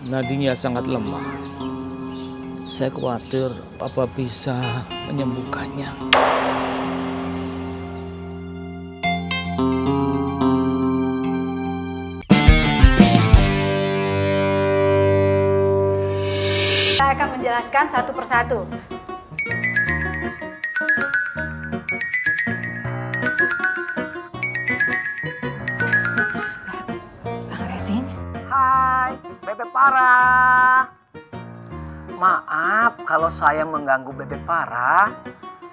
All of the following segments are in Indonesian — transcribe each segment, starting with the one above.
nadinya sangat lemah. Saya khawatir Papa bisa menyembuhkannya. Saya akan menjelaskan satu persatu. Bang Resing? Hai, Bebek Parah. Maaf kalau saya mengganggu Bebek Parah.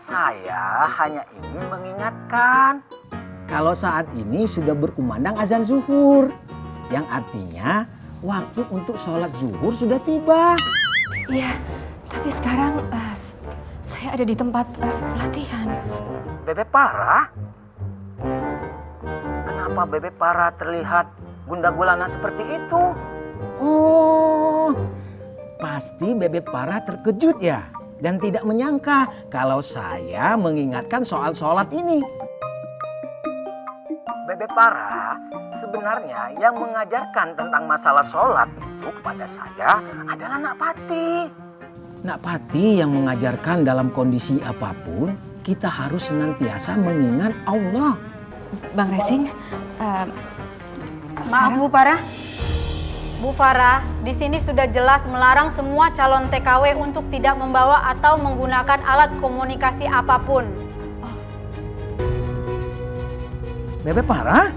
Saya hanya ingin mengingatkan kalau saat ini sudah berkumandang azan zuhur. Yang artinya waktu untuk sholat zuhur sudah tiba. Iya, tapi sekarang saya ada di tempat latihan. Bebek Parah? Kenapa Bebek Parah terlihat gundah gulana seperti itu? Oh, pasti Bebek Parah terkejut ya dan tidak menyangka kalau saya mengingatkan soal sholat ini. Bebek Parah, sebenarnya yang mengajarkan tentang masalah sholat itu kepada saya adalah Nak Pati. Nak Pati yang mengajarkan dalam kondisi apapun kita harus senantiasa mengingat Allah. Bang Resing, Maaf Bu Farah. Bu Farah, di sini sudah jelas melarang semua calon TKW untuk tidak membawa atau menggunakan alat komunikasi apapun. Bebek Parah?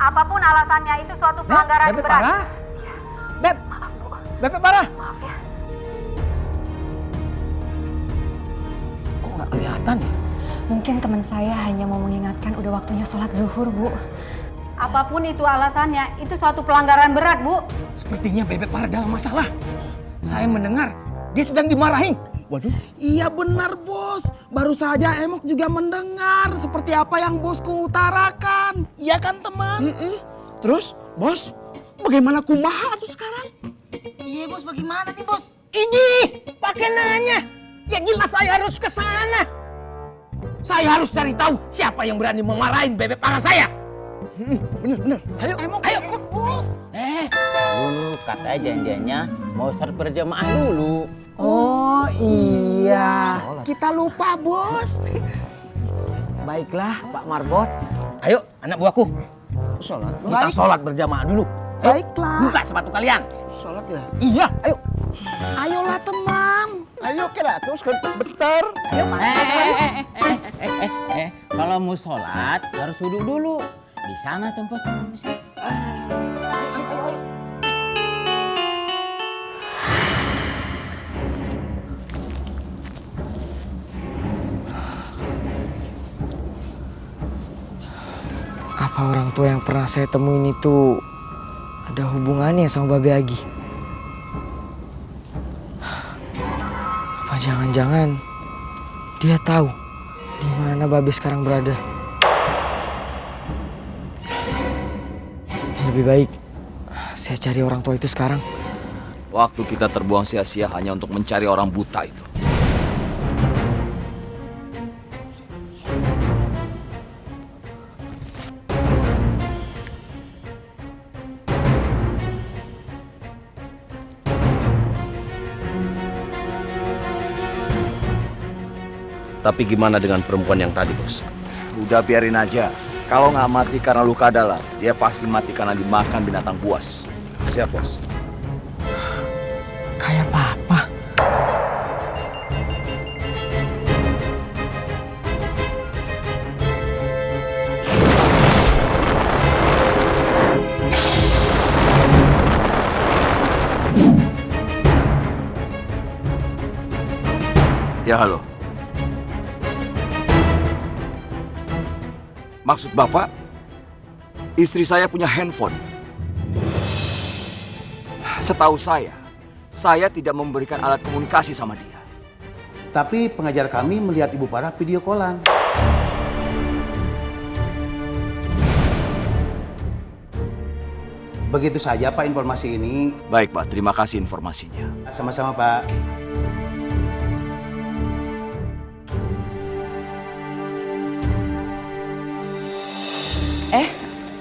Apapun alasannya itu suatu pelanggaran Bebek berat. Parah? Bebek Parah? Maaf ya. Kok nggak kelihatan ya? mungkin teman saya hanya mau mengingatkan udah waktunya sholat zuhur, Bu. Apapun itu alasannya, itu suatu pelanggaran berat, Bu. Sepertinya Bebek Parah dalam masalah. Saya mendengar dia sedang dimarahin. Waduh. Iya benar bos, baru saja Emok juga mendengar seperti apa yang bosku utarakan. Iya kan teman? Terus, bos, bagaimana kumaha tuh sekarang? Iya bos, bagaimana nih bos? Ini pakai nanya. Ya jelas saya harus ke sana. Saya harus cari tahu siapa yang berani memarahin Bebek Parah saya. Bener. Ayo Emok ikut bos. Dulu katanya janjiannya mau sholat berjamaah dulu. Oh iya. Kita lupa bos. Baiklah Pak Marbot. Ayo anak buahku. Sholat, Kita sholat berjamaah dulu. Baiklah. Buka sepatu kalian. sholat ya. Iya, ayo. Ayolah teman. Ayo kira terus kan bentar. Ayo Pak. Kalau mau sholat harus duduk dulu. Di sana tempat sholat. Apa orang tua yang pernah saya temuin itu ada hubungannya sama Babe Agi? Apa jangan-jangan dia tahu di mana Babe sekarang berada? Lebih baik saya cari orang tua itu sekarang. Waktu kita terbuang sia-sia hanya untuk mencari orang buta itu. Tapi gimana dengan perempuan yang tadi, bos? Udah biarin aja. Kalau nggak mati karena luka dalam, dia pasti mati karena dimakan binatang buas. Siap, bos. Kayak Papa. Ya halo. Maksud Bapak, istri saya punya handphone. Setahu saya tidak memberikan alat komunikasi sama dia. Tapi pengajar kami melihat Ibu Farah video callan. Begitu saja Pak informasi ini. Baik Pak, terima kasih informasinya. Sama-sama Pak.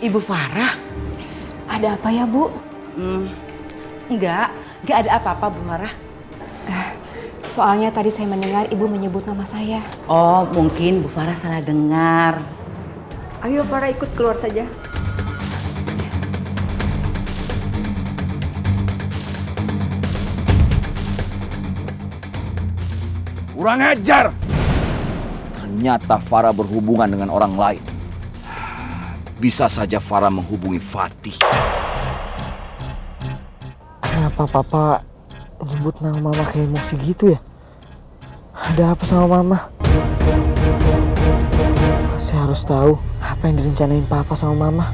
Ibu Farah. Ada apa ya, Bu? Enggak ada apa-apa Bu Farah. Soalnya tadi saya mendengar ibu menyebut nama saya. Oh, mungkin Bu Farah salah dengar. Ayo Farah ikut keluar saja. Kurang ajar! Ternyata Farah berhubungan dengan orang lain. Bisa saja Farah menghubungi Fatih. Kenapa Papa nyebut nama Mama kayak emosi gitu ya? Ada apa sama Mama? Saya harus tahu apa yang direncanain Papa sama Mama.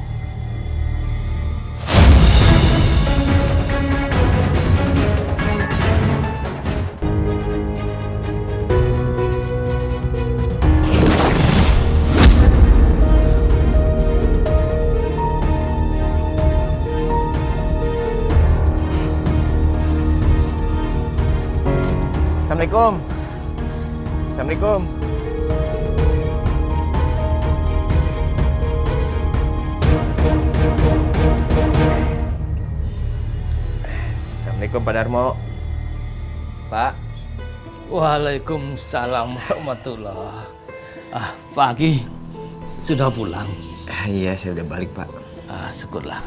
Assalamualaikum. Assalamualaikum. Assalamualaikum Pak Darmo. Pak. Waalaikumsalam warahmatullah. Pagi sudah pulang? Iya, saya udah balik Pak. Syukurlah.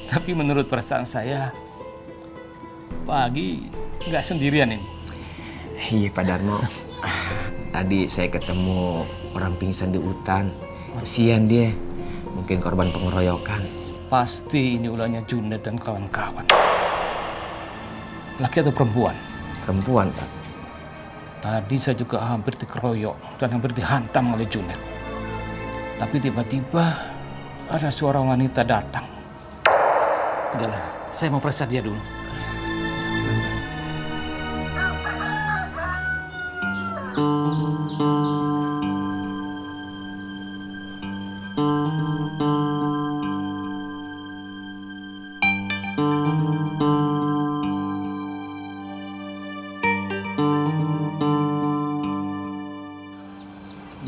Tapi menurut perasaan saya, Pagi nggak sendirian ini. Iya Pak Darmo. Tadi saya ketemu orang pingsan di hutan. Kesian dia. Mungkin korban pengeroyokan. Pasti ini ulahnya Junet dan kawan-kawan. Laki atau perempuan? Perempuan Pak. Tadi saya juga hampir dikeroyok dan hampir dihantam oleh Junet. Tapi tiba-tiba ada suara wanita datang. Udahlah, saya mau periksa dia dulu.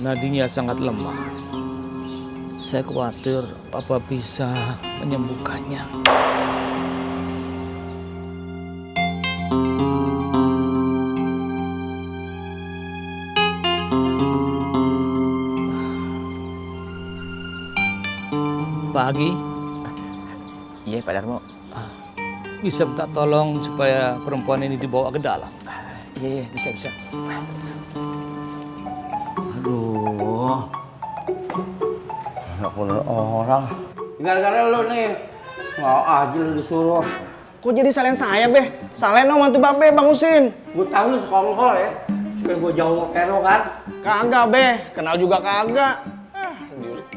Nadinya sangat lemah. Saya khawatir Papa bisa menyembuhkannya. Pagi. Iya Pak Darmo. Bisa minta tolong supaya perempuan ini dibawa ke dalam. Iya, bisa. Aduh, nggak punya orang. Gara-gara lo nih, mau aja lo disuruh. Kok jadi salahin saya, Be? Salahin dong mantu Babe, Bang Husin. Gue tahu lo sekongkol ya, supaya gue jauh sama Pero kan. Kagak, Be. Kenal juga kagak.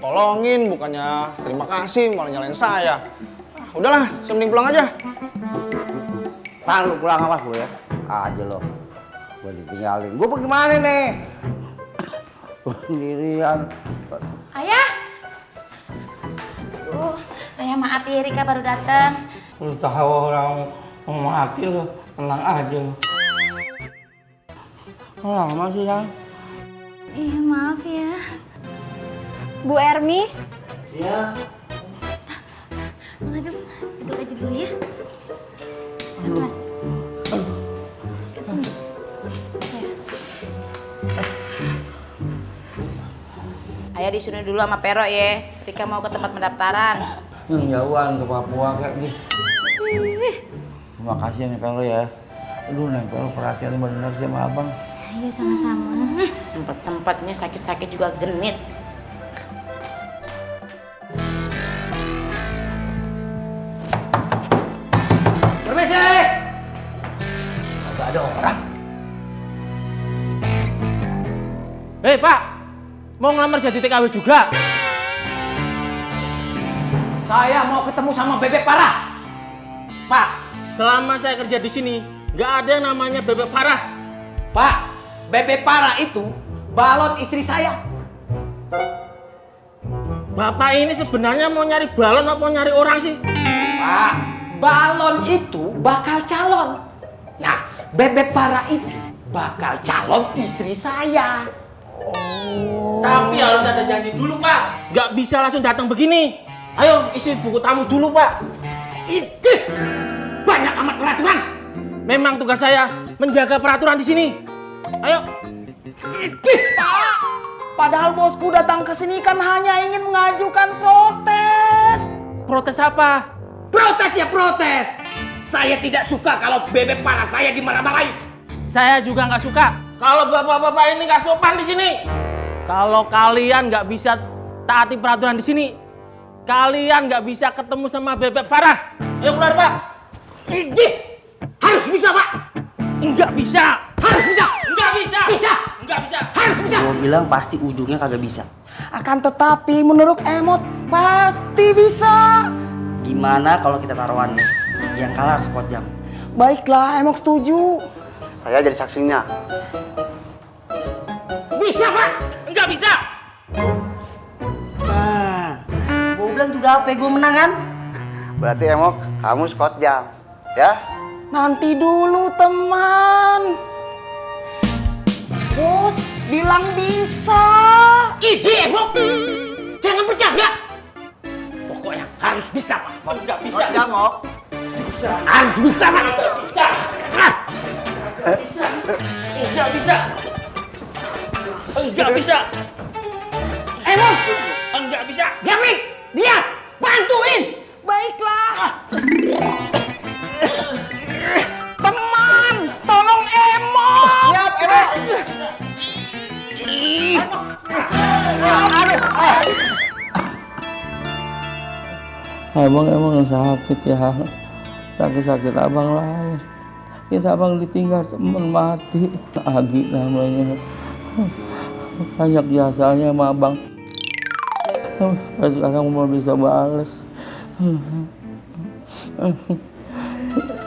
Tolongin, bukannya terima kasih, malah nyalain saya. Udahlah, mending pulang aja. Pan, lu pulang sama gue ya? Aja lo, gue ditinggalin. Gue pergi mana nih? Gue sendirian. Ayah! Ayah maaf ya, Rika baru datang. Lu tahu orang mati lu, tenang aja lu. Lama sih, Yang? Iya, maaf ya. Bu Ermi? Iya. Mang Adem, duduk aja dulu ya. Ke sini. Ayah disuruh dulu sama Pero ya. Rika mau ke tempat pendaftaran. Jauhan ke Papua kayak gitu. Terima kasih nih Pero ya. Aduh nih Pero perhatian bener sih sama abang. Iya sama-sama. Sempet-sempetnya sakit-sakit juga genit. Permisi! Gak ada orang. Hei Pak, mau ngelamar jadi TKW juga? Saya mau ketemu sama Bebek Parah. Pak, selama saya kerja di sini, nggak ada yang namanya Bebek Parah. Pak, Bebek Parah itu balon istri saya. Bapak ini sebenarnya mau nyari balon apa mau nyari orang sih? Pak, balon itu bakal calon. Nah, Bebek Parah itu bakal calon istri saya. Tapi harus ada janji dulu Pak. Nggak bisa langsung datang begini. Ayo isi buku tamu dulu Pak. Itu Memang tugas saya menjaga peraturan di sini. Ayo. Pak, padahal bosku datang ke sini kan hanya ingin mengajukan protes. Protes apa? Protes ya protes. Saya tidak suka kalau bebek Farah saya dimarah-marahin. Saya juga nggak suka kalau bapak-bapak ini nggak sopan di sini. Kalau kalian nggak bisa taati peraturan di sini, kalian nggak bisa ketemu sama bebek Farah. Ayo keluar, Pak. Harus bisa, Pak. Nggak bisa. Harus bisa. Nggak bisa. Bisa. Nggak bisa. Harus bisa. Gua bilang pasti ujungnya kagak bisa. Akan tetapi menurut Emot pasti bisa. Gimana kalau kita taruhannya? Yang kalah harus kuat jam. Baiklah, Emok setuju. Saya jadi saksinya. Bisa, Pak. Nggak bisa. Nah, gua bilang juga apa? Gua menang kan? Berarti Emok, kamu skot jam. Ya? Nanti dulu teman. Bos bilang bisa. Ide, Emok. Jangan bercanda. Pokoknya harus bisa, Pak. Nggak bisa. Skot jam, Mok. Harus bisa, Pak. Nggak bisa. Nggak bisa. Nggak bisa. Emok. Nggak bisa. Jamik. Dias. Bantuin. Baiklah. Teman, tolong Emok. Siap, Emok. Emang sakit ya. Sakit abang lain. Kita abang ditinggal temen mati. Agi namanya. Banyak jasanya sama abang. Sekarang mau bisa bales.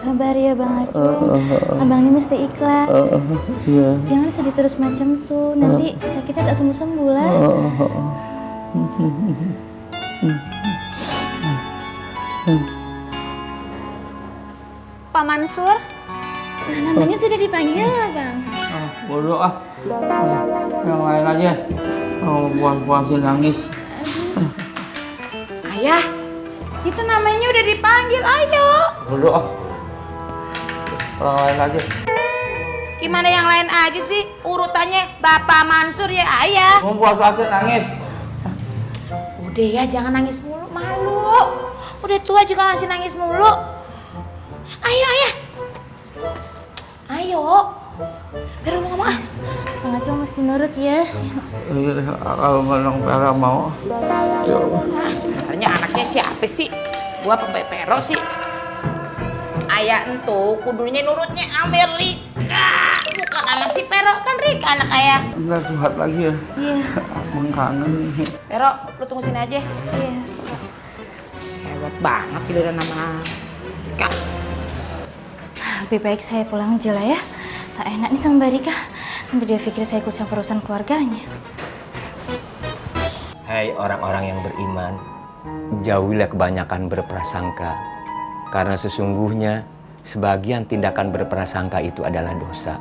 Sabar ya Bang Aco. Abang ini mesti ikhlas. Iya. Jangan sedih terus macam tuh. Nanti sakitnya tak sembuh-sembuh lah. Pak Mansur? Nah, namanya sudah dipanggil lah Bang. Bodoh ah. Yang lain aja. Oh, puas-puasin nangis. Ayah, itu namanya udah dipanggil, ayo. Bodoh ah. Orang lain aja. Gimana yang lain aja sih? Urutannya Bapak Mansur ya ayah. Mau puas-puasin nangis. Udah ya, jangan nangis mulu, malu. Udah tua juga masih nangis mulu. Ayo ayah. Ayo. Pero mau ngomong ah. Bang Aco mesti nurut ya. Iya, kalau Nong Vera mau. Ya Allah. Ah, sebenarnya anaknya siapa sih? Gua apa Pero sih? Ayah entu kudunya nurutnya Amerika, bukan sama si Pero, kan Rika anak ayah. Enggak curhat lagi ya. Iya. Abang kangen nih. Pero, lu tunggu sini aja. Iya. Hebat banget giliran nama Rika. Lebih baik saya pulang aja lah ya. Tak enak nih sama Mbak Rika. Nanti dia pikir saya ikut campur urusan keluarganya. Hai orang-orang yang beriman, jauhilah kebanyakan berprasangka. Karena sesungguhnya sebagian tindakan berprasangka itu adalah dosa.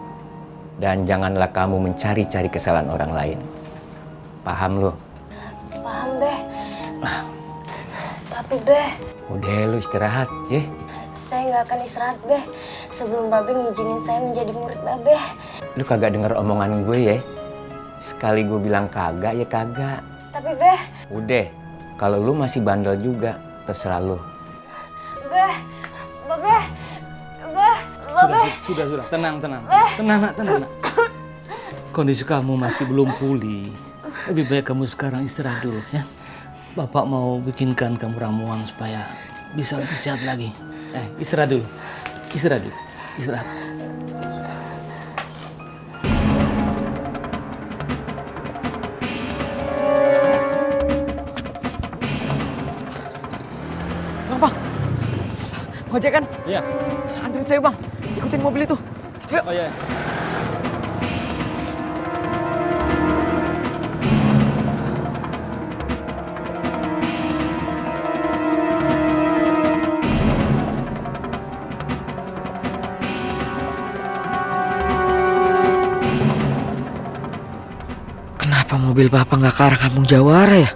Dan janganlah kamu mencari-cari kesalahan orang lain. Paham lo? Paham Beh. Tapi Beh, Udah lu istirahat, ya? saya nggak akan istirahat Beh sebelum Babe ngizinin saya menjadi murid Babe. Lu kagak denger omongan gue ya? Sekali gue bilang kagak, ya kagak. Tapi Beh. Udah, kalau lu masih bandel juga, terserah lu. Beh, Babe, Beh, Babe. Sudah. Tenang. Beh. Tenang nak. Kondisi kamu masih belum pulih. Lebih baik kamu sekarang istirahat dulu ya. Bapak mau bikinkan kamu ramuan supaya bisa lebih sehat lagi. Istirahat dulu. Istirahat. Bang, ngojek kan? Iya. Anterin saya Bang, ikutin mobil itu. Yuk. Oh iya. Kenapa mobil Bapak nggak ke arah Kampung Jawara ya?